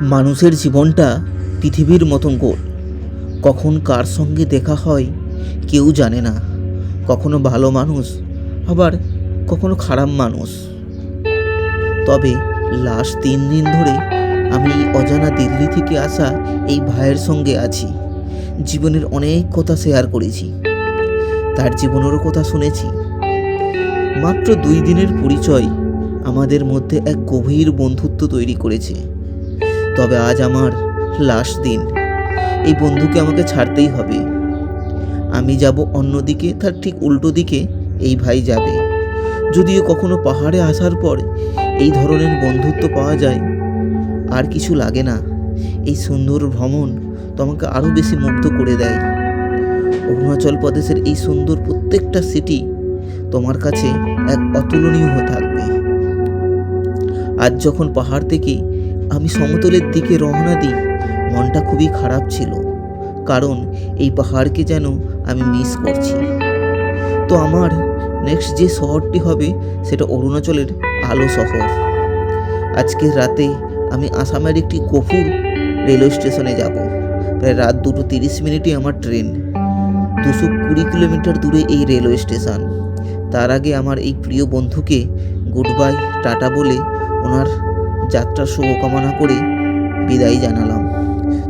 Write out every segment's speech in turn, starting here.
মানুষের জীবনটা পৃথিবীর মতন গোল। কখন কার সঙ্গে দেখা হয় কেউ জানে না। কখনো ভালো মানুষ, আবার কখনো খারাপ মানুষ। তবে লাস্ট 3 দিন ধরে আমি অজানা দিল্লি থেকে আসা এই ভাইয়ের সঙ্গে আছি। জীবনের অনেক কথা শেয়ার করেছি, তার জীবনেরও কথা শুনেছি। মাত্র 2 দিনের পরিচয় আমাদের মধ্যে এক গভীর বন্ধুত্ব তৈরি করেছে। তবে আজ আমার লাস্ট দিন। এই বন্ধুকে আমাকে ছাড়তেই হবে। আমি যাব অন্যদিকে, তার ঠিক উল্টো দিকে এই ভাই যাবে। যদিও কখনো পাহাড়ে আসার পর এই ধরনের বন্ধুত্ব পাওয়া যায়, আর কিছু লাগে না। এই সুন্দর ভ্রমণ তোমাকে আরও বেশি মুগ্ধ করে দেয়। অরুণাচল প্রদেশের এই সুন্দর প্রত্যেকটা সিটি তোমার কাছে এক অতুলনীয় হয়ে থাকবে। আজ যখন পাহাড় থেকে আমি সমতলের দিকে রওনা দিই, মনটা খুবই খারাপ ছিল, কারণ এই পাহাড়কে যেন আমি মিস করছি। তো আমার নেক্সট যে শহরটি হবে সেটা অরুণাচলের আলো শহর। আজকের রাতে আমি আসামের একটি গফুর রেলওয়ে স্টেশনে যাব। প্রায় রাত 2:30 আমার ট্রেন। 220 কিলোমিটার দূরে এই রেলওয়ে স্টেশন। তার আগে আমার এই প্রিয় বন্ধুকে গুড বাই টাটা বলে ওনার যাত্রার শুভকামনা করে বিদায় জানালাম।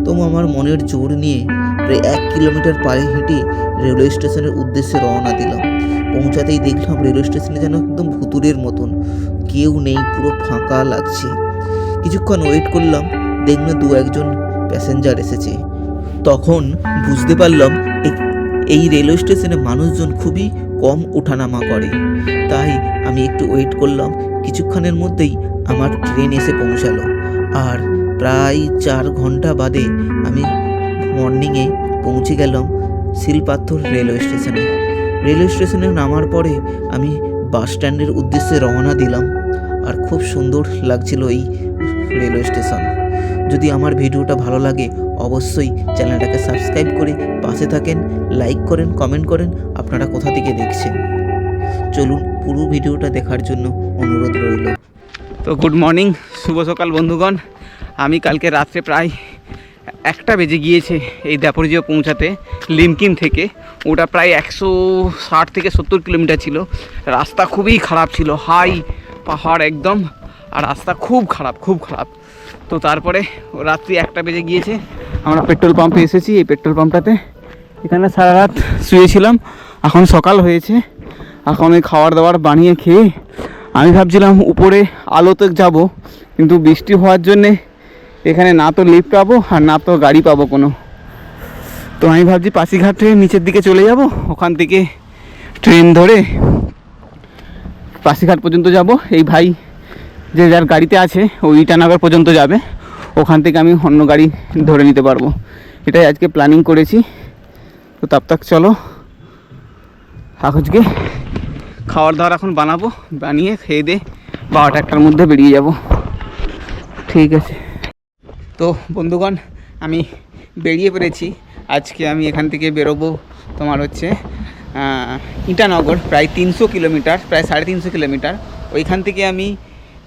তবু আমার মনের জোর নিয়ে প্রায় 1 কিলোমিটার পায়ে হেঁটে রেলওয়ে স্টেশনের উদ্দেশ্যে রওনা দিলাম। পৌঁছাতেই দেখলাম রেলওয়ে স্টেশনে যেন একদম ভুতুরের মতন, কেউ নেই, পুরো ফাঁকা লাগছে। কিছুক্ষণ ওয়েট করলাম, দেখলাম 2-1 প্যাসেঞ্জার এসেছে। তখন বুঝতে পারলাম এই রেলওয়ে স্টেশনে মানুষজন খুবই কম ওঠানামা করে। তাই আমি একটু ওয়েট করলাম। কিছুক্ষণের মধ্যেই আমার ট্রেন এসে পৌঁছালো। আর প্রায় 4 ঘন্টা বাদে আমি মর্নিংয়ে পৌঁছে গেলাম শিলপাথর রেলওয়ে স্টেশনে। রেলওয়ে স্টেশনে নামার পরে আমি বাস স্ট্যান্ডের উদ্দেশ্যে রওনা দিলাম। আর খুব সুন্দর লাগছিল এই রেলওয়ে স্টেশন। যদি আমার ভিডিওটা ভালো লাগে অবশ্যই চ্যানেলটাকে সাবস্ক্রাইব করে পাশে থাকেন, লাইক করেন, কমেন্ট করেন আপনারা কোথা থেকে দেখছেন। চলুন পুরো ভিডিওটা দেখার জন্য অনুরোধ রইল। তো গুড মর্নিং, শুভ সকাল বন্ধুগণ। আমি কালকে রাত্রে প্রায় 1টা বেজে গিয়েছে এই দাপরজিও পৌঁছাতে লিমকিন থেকে। ওটা প্রায় 160 থেকে 70 কিলোমিটার ছিল। রাস্তা খুবই খারাপ ছিল, হাই পাহাড় একদম, আর রাস্তা খুব খারাপ। তো তারপরে রাত্রি 1টা বেজে গিয়েছে, আমরা পেট্রোল পাম্পে এসেছি। এই পেট্রোল পাম্পটাতে এখানে সারা রাত শুয়েছিলাম। এখন সকাল হয়েছে, এখন ওই খাবার দাবার বানিয়ে খেয়ে আমি ভাবছিলাম উপরে আলোতে যাব, কিন্তু বৃষ্টি হওয়ার জন্যে এখানে না তো লিফট পাবো আর না তো গাড়ি পাবো কোনো। তো আমি ভাবছি পাসিঘাটে নিচের দিকে চলে যাব, ওখান থেকে ট্রেন ধরে পাসিঘাট পর্যন্ত যাব। এই ভাই যে যার গাড়িতে আছে ওই ইটানগর পর্যন্ত যাবে, ওখান থেকে আমি অন্য গাড়ি ধরে নিতে পারবো। এটাই আজকে প্ল্যানিং করেছি। তো তাপ চলো আজকে খাবার দাবার এখন বানাবো, বানিয়ে খেয়ে দিয়ে 12টা-1টার মধ্যে বেরিয়ে যাব। ঠিক আছে। তো বন্ধুগণ আমি বেরিয়ে পড়েছি। আজকে আমি এখান থেকে বেরোবো তোমার হচ্ছে ইটানগর, প্রায় 300 কিলোমিটার, প্রায় 350 কিলোমিটার। ওইখান থেকে আমি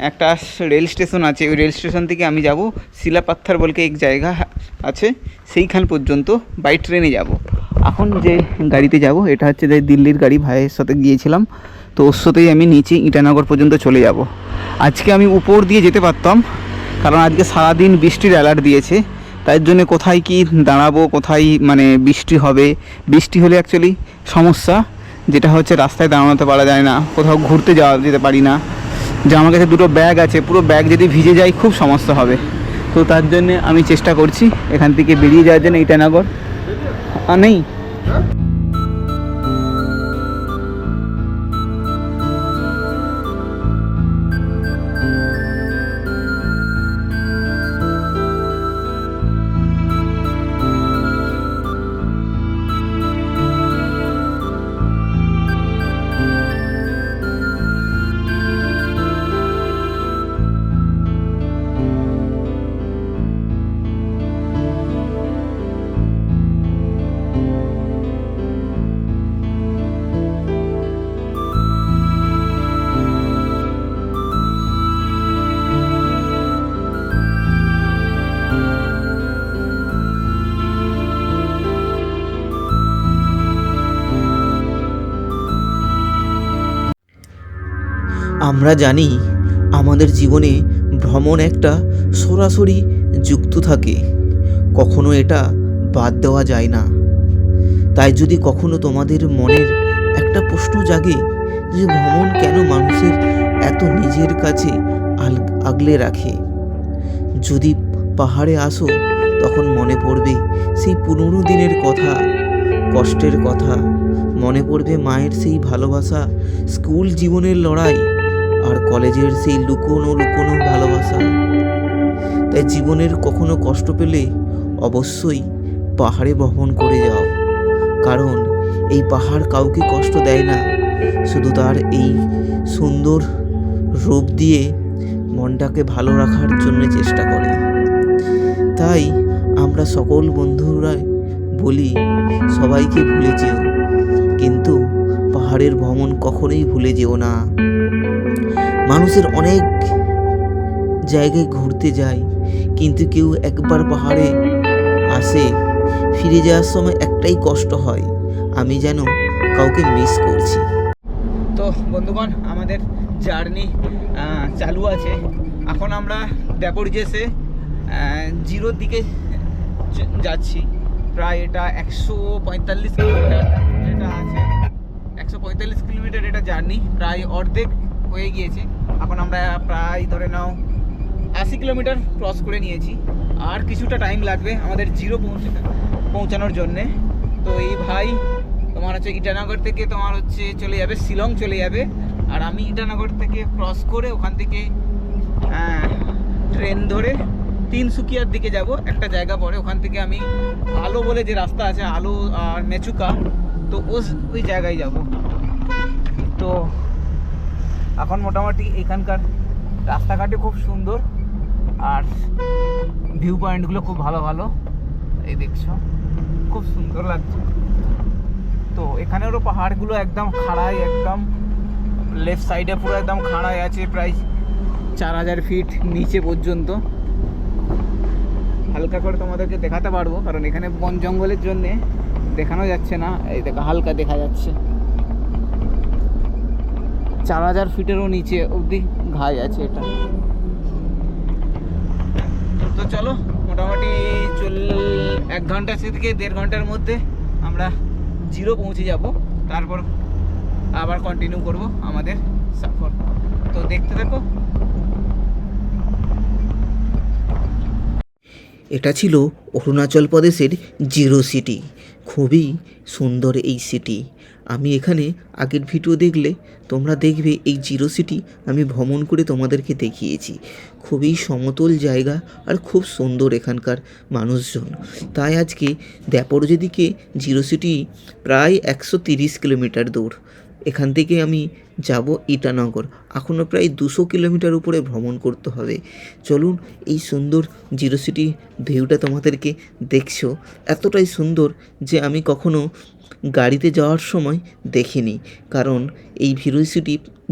একটা রেল স্টেশন আছে, ওই রেল স্টেশন থেকে আমি যাব শিলাপাথর বলকে এক জায়গা আছে, সেইখান পর্যন্ত বাই ট্রেনে যাব। এখন যে গাড়িতে যাব এটা হচ্ছে যে দিল্লির গাড়ি, ভাইয়ের সাথে গিয়েছিলাম, তো ওর সাথেই আমি নিচে ইটানগর পর্যন্ত চলে যাব। আজকে আমি উপর দিয়ে যেতে পারতাম, কারণ আজকে সারাদিন বৃষ্টির অ্যালার্ট দিয়েছে। তাই জন্য কোথায় কি দাঁড়াবো, কোথায় মানে বৃষ্টি হবে, বৃষ্টি হলে অ্যাকচুয়ালি সমস্যা, যেটা হচ্ছে রাস্তায় দাঁড়াতে পারা যায় না, কোথাও ঘুরতে যেতে পারি না। যে আমার কাছে 2টো ব্যাগ আছে, পুরো ব্যাগ যদি ভিজে যায় খুব সমস্যা হবে। তো তার জন্যে আমি চেষ্টা করছি এখান থেকে বেরিয়ে যাওয়ার জন্য ইটানগর নেই। আমরা জানি আমাদের জীবনে ভ্রমণ একটা সরাসরি যুক্ত থাকে, কখনো এটা বাদ দেওয়া যায় না। তাই যদি কখনো তোমাদের মনের একটা প্রশ্ন জাগে যে ভ্রমণ কেন মানুষের এত নিজের কাছে আগলে রাখে, যদি পাহাড়ে আসো তখন মনে পড়বে সেই পুরনো দিনের কথা, কষ্টের কথা, মনে পড়বে মায়ের সেই ভালোবাসা, স্কুল জীবনের লড়াই আর কলেজের সেই লুকোনো লুকোনো ভালোবাসা। তাই জীবনের কখনো কষ্ট পেলে অবশ্যই পাহাড়ে ভ্রমণ করে যাও, কারণ এই পাহাড় কাউকে কষ্ট দেয় না, শুধু তার এই সুন্দর রূপ দিয়ে মনটাকে ভালো রাখার জন্য চেষ্টা করে। তাই আমরা সকল বন্ধুরা বলি সবাইকে ভুলে যেও, কিন্তু পাহাড়ের ভ্রমণ কখনোই ভুলে যেও না। মানুষের অনেক জায়গায় ঘুরতে যায়, কিন্তু কেউ একবার পাহাড়ে আসে, ফিরে যাওয়ার সময় একটাই কষ্ট হয়, আমি যেন কাউকে মিস করছি। তো বন্ধুগণ, আমাদের জার্নি চালু আছে। এখন আমরা ড্যাপোরিজেসে জিরোর দিকে যাচ্ছি। প্রায় এটা 145 কিলোমিটার এটা আছে, 145 কিলোমিটার এটা জার্নি প্রায় অর্ধেক হয়ে গিয়েছে। এখন আমরা প্রায় ধরে নাও 80 কিলোমিটার ক্রস করে নিয়েছি, আর কিছুটা টাইম লাগবে আমাদের জিরো পৌঁছানোর জন্যে। তো এই ভাই তোমার হচ্ছে ইটানগর থেকে তোমার হচ্ছে চলে যাবে শিলং চলে যাবে, আর আমি ইটানগর থেকে ক্রস করে ওখান থেকে ট্রেন ধরে তিনসুকিয়ার দিকে যাব একটা জায়গা পরে। ওখান থেকে আমি আলো বলে যে রাস্তা আছে, আলো আর মেচুকা, তো ওই জায়গায় যাব। তো এখন মোটামুটি এখানকার রাস্তাঘাটে খুব সুন্দর, আর ভিউ পয়েন্টগুলো খুব ভালো ভালো, এই দেখছো খুব সুন্দর লাগছে। তো এখানেরও পাহাড়গুলো একদম খাড়াই, একদম লেফট সাইডে পুরো একদম খাড়াই আছে, প্রায় 4000 ফিট নিচে পর্যন্ত। হালকা করে তোমাদেরকে দেখাতে পারবো, কারণ এখানে বন জঙ্গলের জন্যে দেখানো যাচ্ছে না। এই দেখো হালকা দেখা যাচ্ছে, 4000 ফিটেরও নিচে অবধি ঘাই আছে এটা। তো চলো মোটামুটি 1 ঘন্টা থেকে 1.5 ঘন্টার মধ্যে আমরা জিরো পৌঁছে যাব, তারপর আবার কন্টিনিউ করব আমাদের সফর। তো দেখতে থাকো। এটা ছিল অরুণাচল প্রদেশের জিরো সিটি, খুবই সুন্দর এই সিটি। আমি এখানে আগের ভিডিও দেখলে তোমরা দেখবে এই জিরো সিটি আমি ভ্রমণ করে তোমাদেরকে দেখিয়েছি। খুবই সমতল জায়গা আর খুব সুন্দর এখানকার মানুষজন। তাই আজকে দ্যাপরজে দিকে জিরো সিটি প্রায় 130 কিলোমিটার দূর। এখান থেকে আমি যাব ইটানগর, এখনও প্রায় 200 কিলোমিটার উপরে ভ্রমণ করতে হবে। চলুন এই সুন্দর জিরো সিটি ভিউটা তোমাদেরকে দেখছো, এতটাই সুন্দর যে আমি কখনো গাড়িতে যাওয়ার সময় দেখিনি, কারণ এই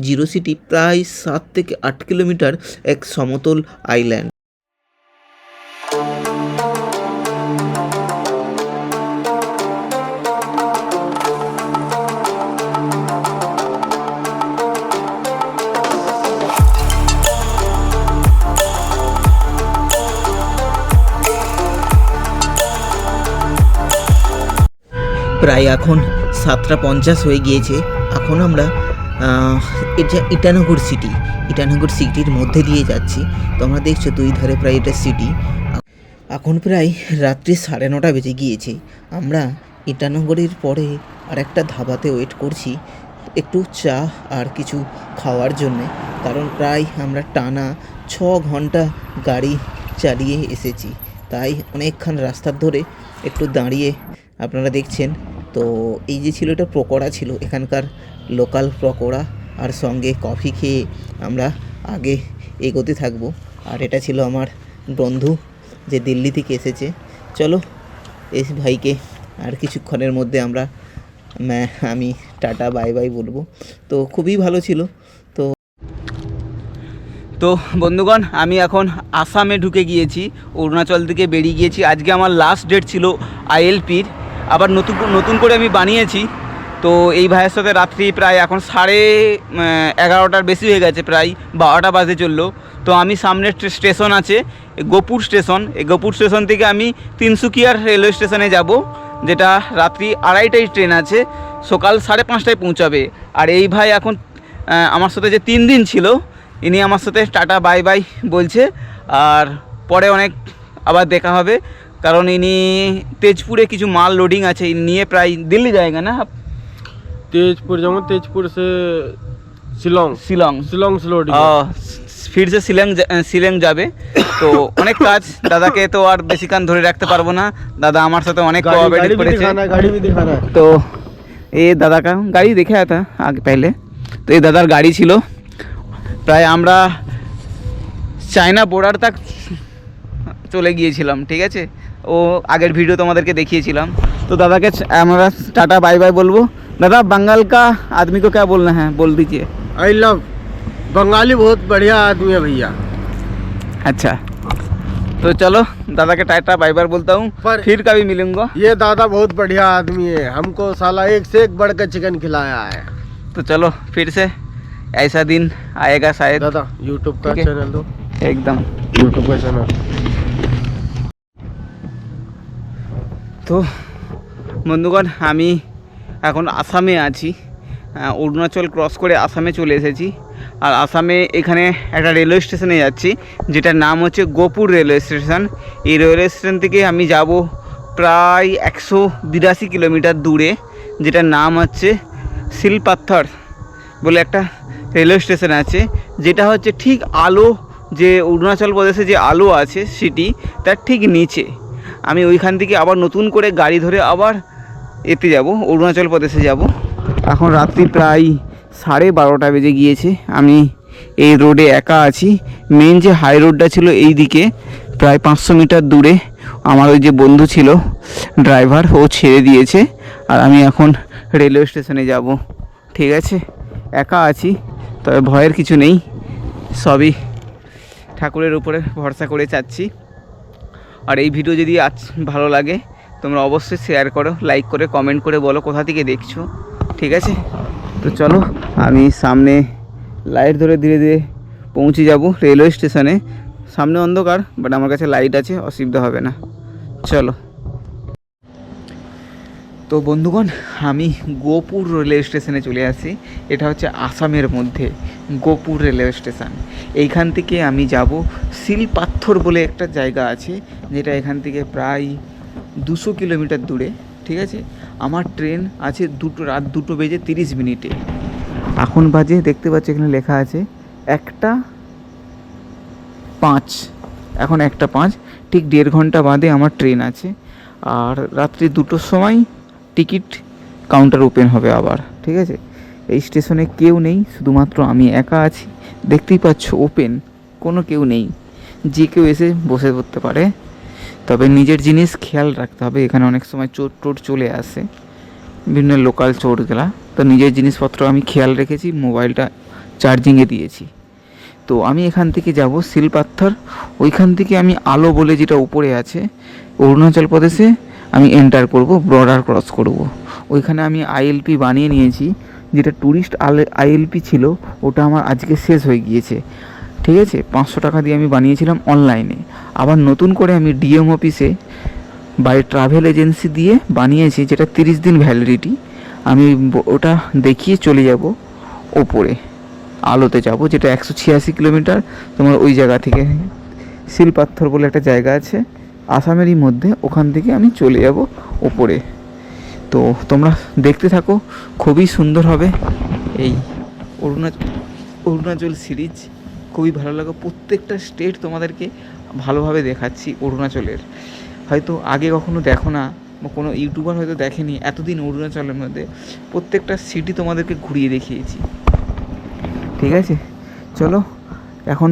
জিরো সিটি প্রায় 7 থেকে 8 কিলোমিটার এক সমতল আইল্যান্ড। প্রায় এখন 7:50 হয়ে গিয়েছে। এখন আমরা এটা ইটানগর সিটির মধ্যে দিয়ে যাচ্ছি। তোমরা দেখছো দুই ধারে প্রায় এটা সিটি। এখন প্রায় রাত্রি 9:30 বেজে গিয়েছে। আমরা ইটানগরের পরে আর একটা ধাবাতে ওয়েট করছি একটু চা আর কিছু খাওয়ার জন্যে, কারণ প্রায় আমরা টানা 6 ঘন্টা গাড়ি চালিয়ে এসেছি। তাই অনেকক্ষণ রাস্তার ধরে একটু দাঁড়িয়ে আপনারা দেখছেন। তো এই যে ছিল এটা পকোড়া ছিল, এখানকার লোকাল পকোড়া, আর সঙ্গে কফি খেয়ে আমরা আগে এগোতে থাকবো। আর এটা ছিল আমার বন্ধু যে দিল্লি থেকে এসেছে। চলো এই ভাইকে আর কিছুক্ষণের মধ্যে আমি টাটা বাই বাই বলবো। তো খুবই ভালো ছিল। তো বন্ধুগণ, আমি এখন আসামে ঢুকে গিয়েছি, অরুণাচল থেকে বেরিয়ে গিয়েছি। আজকে আমার লাস্ট ডেট ছিল ILPর, আবার নতুন করে আমি বানিয়েছি তো এই ভাইয়ের সাথে রাত্রি প্রায় এখন 11:30 বেশি হয়ে গেছে, প্রায় 12টা বাজে চললো। তো আমি সামনে স্টেশন আছে গোপুর স্টেশন, এই গোপুর স্টেশন থেকে আমি তিনসুকিয়ার রেলওয়ে স্টেশনে যাব, যেটা রাত্রি 2:30টায় ট্রেন আছে, সকাল 5:30টায় পৌঁছাবে। আর এই ভাই এখন আমার সাথে যে 3 দিন ছিল, ইনি আমার সাথে টাটা বাই বাই বলছে। আর পরে অনেক আবার দেখা হবে, কারণ ইনি তেজপুরে কিছু মাল লোডিং আছে, ইনি নিয়ে প্রায় দিল্লি जाएगा ना। तेजपुर जाऊँगा, तेजपुर से शिलोंग শিলং शिलोंग से लोडिंग ফির সে শিলং যাবে। তো অনেক কাজ, দাদাকে তো আর বেশিক্ষণ ধরে রাখতে পারবো না, দাদা আমার সাথে অনেক কোঅপারেট করেছে। गाड़ी भी दिखाना है। तो ये दादा का गाड़ी देखा था आगे पहले, तो ये दादार गाड़ी ছিল। প্রায় আমরা চায়না বর্ডার तक চলে গিয়েছিলাম, ঠিক আছে, ও আগের ভিডিও তোমাদেরকে দেখিয়েছিলাম। তো দাদাকে আমরা টাটা বাই বাই বলবো। दादा बंगाल का आदमी को क्या बोलना है, बोल दीजिए। आई लव बंगाली, बहुत बढ़िया आदमी है भैया। अच्छा, तो चलो दादा के टाटा बाय बाय बोलता हूँ, पर- फिर कभी मिलूंगा। ये दादा बहुत बढ़िया आदमी है, हमको साला एक से एक बढ़कर चिकन खिलाया है। तो चलो फिर से ऐसा दिन आएगा शायद। दादा यूट्यूब का ठीक है। चैनल दो, एकदम। यूट्यूब का चैनल। তো বন্ধুগণ, আমি এখন আসামে আছি, অরুণাচল ক্রস করে আসামে চলে এসেছি। আর আসামে এখানে একটা রেলওয়ে স্টেশনে যাচ্ছি, যেটার নাম হচ্ছে গোপুর রেলওয়ে স্টেশন। এই রেলওয়ে স্টেশন থেকে আমি যাব প্রায় 182 কিলোমিটার দূরে, যেটার নাম হচ্ছে শিলপাথর বলে একটা রেলওয়ে স্টেশন আছে, যেটা হচ্ছে ঠিক আলো, যে অরুণাচল প্রদেশে যে আলো আছে সিটি, তার ঠিক নিচে। আমি ওইখান থেকে আবার নতুন করে গাড়ি ধরে আবার এতে যাব, অরুণাচল প্রদেশে যাব। এখন রাত্রি প্রায় 12:30 বেজে গিয়েছে। আমি এই রোডে একা আছি। মেন যে হাই রোডটা ছিল এই দিকে প্রায় 500 মিটার দূরে আমার ওই যে বন্ধু ছিল ড্রাইভার, ও ছেড়ে দিয়েছে। আর আমি এখন রেলওয়ে স্টেশনে যাব, ঠিক আছে। একা আছি, তবে ভয়ের কিছু নেই, সবই ঠাকুরের উপরে ভরসা করে যাচ্ছি। আর এই ভিডিও যদি আজ ভালো লাগে, তোমরা অবশ্যই শেয়ার করো, লাইক করে কমেন্ট করে বলো কোথা থেকে দেখছো, ঠিক আছে। তো চলো, আমি সামনে লাইট ধরে ধীরে ধীরে পৌঁছে যাব রেলওয়ে স্টেশনে। সামনে অন্ধকার, বাট আমার কাছে লাইট আছে, অসুবিধা হবে না। চলো। তো বন্ধুগণ, আমি গোপুর রেলওয়ে স্টেশনে চলে আসি। এটা হচ্ছে আসামের মধ্যে গোপুর রেলওয়ে স্টেশন। এইখান থেকে আমি যাব শিলপাথর বলে একটা জায়গা আছে, যেটা এখান থেকে প্রায় 200 কিলোমিটার দূরে, ঠিক আছে। আমার ট্রেন আছে রাত 2:30 এখন বাজে, দেখতে পাচ্ছি এখানে লেখা আছে 1:05। এখন 1:05, ঠিক 1.5 ঘন্টা বাদে আমার ট্রেন আছে। আর রাত্রি 2টোর সময় টিকিট কাউন্টার ওপেন হবে আবার, ঠিক আছে। এই স্টেশনে কেউ নেই, শুধুমাত্র আমি একা আছি। দেখতেই পাচ্ছ ওপেন, কোনো কেউ নেই, যে কেউ এসে বসে পড়তে পারে। তবে নিজের জিনিস খেয়াল রাখতে হবে, এখানে অনেক সময় চোর টোর চলে আসে, বিভিন্ন লোকাল চোরগুলা। তো নিজের জিনিসপত্র আমি খেয়াল রেখেছি, মোবাইলটা চার্জিংয়ে দিয়েছি। তো আমি এখান থেকে যাব শিলপাথর। ওইখান থেকে আমি আলো বলে যেটা উপরে আছে অরুণাচল প্রদেশে আমি এন্টার করব, বর্ডার ক্রস করব। ওইখানে আমি আইএলপি বানিয়ে নিয়েছি, যেটা ট্যুরিস্ট আইএলপি ছিল, ওটা আমার আজকে শেষ হয়ে গিয়েছে, ঠিক আছে। 500 টাকা দিয়ে আমি বানিয়েছিলাম অনলাইনে। আবার নতুন করে আমি ডিএম অফিসে বাই ট্রাভেল এজেন্সি দিয়ে বানিয়েছি, যেটা 30 দিন ভ্যালিডিটি। আমি ওটা দেখিয়ে চলে যাব ওপরে, আলোতে যাব, যেটা 186 কিলোমিটার তোমার ওই জায়গা থেকে। শিলপাথর বলে একটা জায়গা আছে আসামেরই মধ্যে, ওখান থেকে আমি চলে যাব ওপরে। তো তোমরা দেখতে থাকো, খুবই সুন্দর হবে এই অরুণাচল সিরিজ, খুবই ভালো লাগে। প্রত্যেকটা স্টেট তোমাদেরকে ভালোভাবে দেখাচ্ছি অরুণাচলের। হয়তো আগে কখনো দেখো না, বা কোনো ইউটিউবার হয়তো দেখেনি এতদিন অরুণাচলের মধ্যে, প্রত্যেকটা সিটি তোমাদেরকে ঘুরিয়ে দেখিয়েছি, ঠিক আছে। চলো, এখন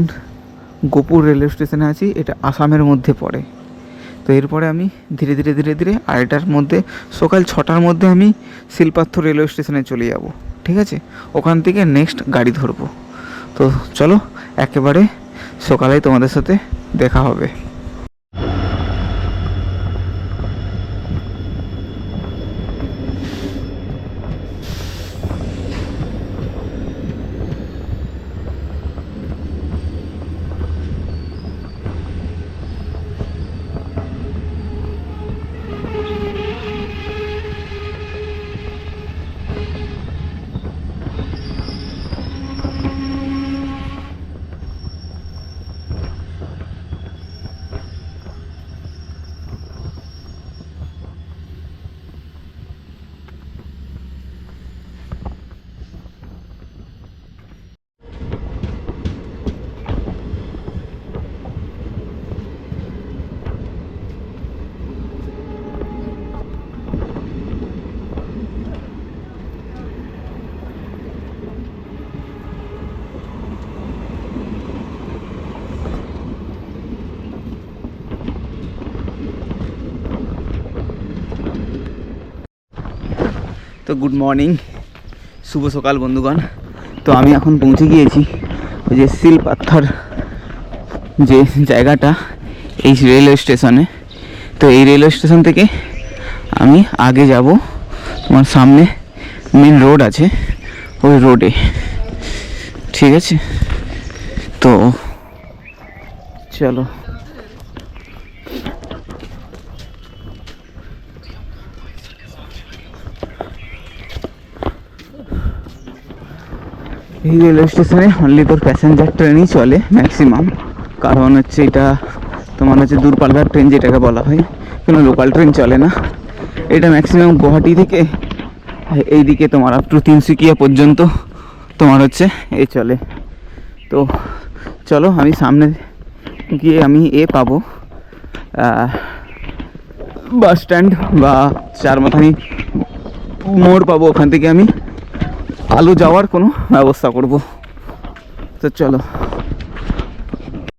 গোপুর রেলওয়ে স্টেশনে আছি, এটা আসামের মধ্যে পড়ে। তো এরপরে আমি ধীরে ধীরে ধীরে ধীরে আড়াইটার মধ্যে, সকাল 6টার মধ্যে আমি শিলপাথর রেলওয়ে স্টেশনে চলে যাব, ঠিক আছে। ওখান থেকে নেক্সট গাড়ি ধরবো। তো চলো, একেবারে সকালেই তোমাদের সাথে দেখা হবে। তো গুড মর্নিং, শুভ সকাল বন্ধুগণ। তো আমি এখন পৌঁছে গিয়েছি ওই যে সিল পাথর যে জায়গাটা, এই রেলওয়ে স্টেশনে। তো এই রেলওয়ে স্টেশন থেকে আমি আগে যাব, তোমার সামনে মেন রোড আছে, ওই রোডে, ঠিক আছে? তো চলো। এই রেলওয়ে স্টেশনে অনলি তোর প্যাসেঞ্জার ট্রেনই চলে ম্যাক্সিমাম, কারণ হচ্ছে এটা তোমার হচ্ছে দূরপাল্লার ট্রেন যেটাকে বলা হয়, কোনো লোকাল ট্রেন চলে না। এটা ম্যাক্সিমাম গুয়াহাটি থেকে এইদিকে তোমার আপ টু তিনসুকিয়া পর্যন্ত তোমার হচ্ছে এ চলে। তো চলো, আমি সামনে গিয়ে আমি পাবো বাস স্ট্যান্ড বা চারমাথানি মোড় পাবো, ওখান থেকে আমি আলু যাওয়ার কোনো ব্যবস্থা করব। তো চলো।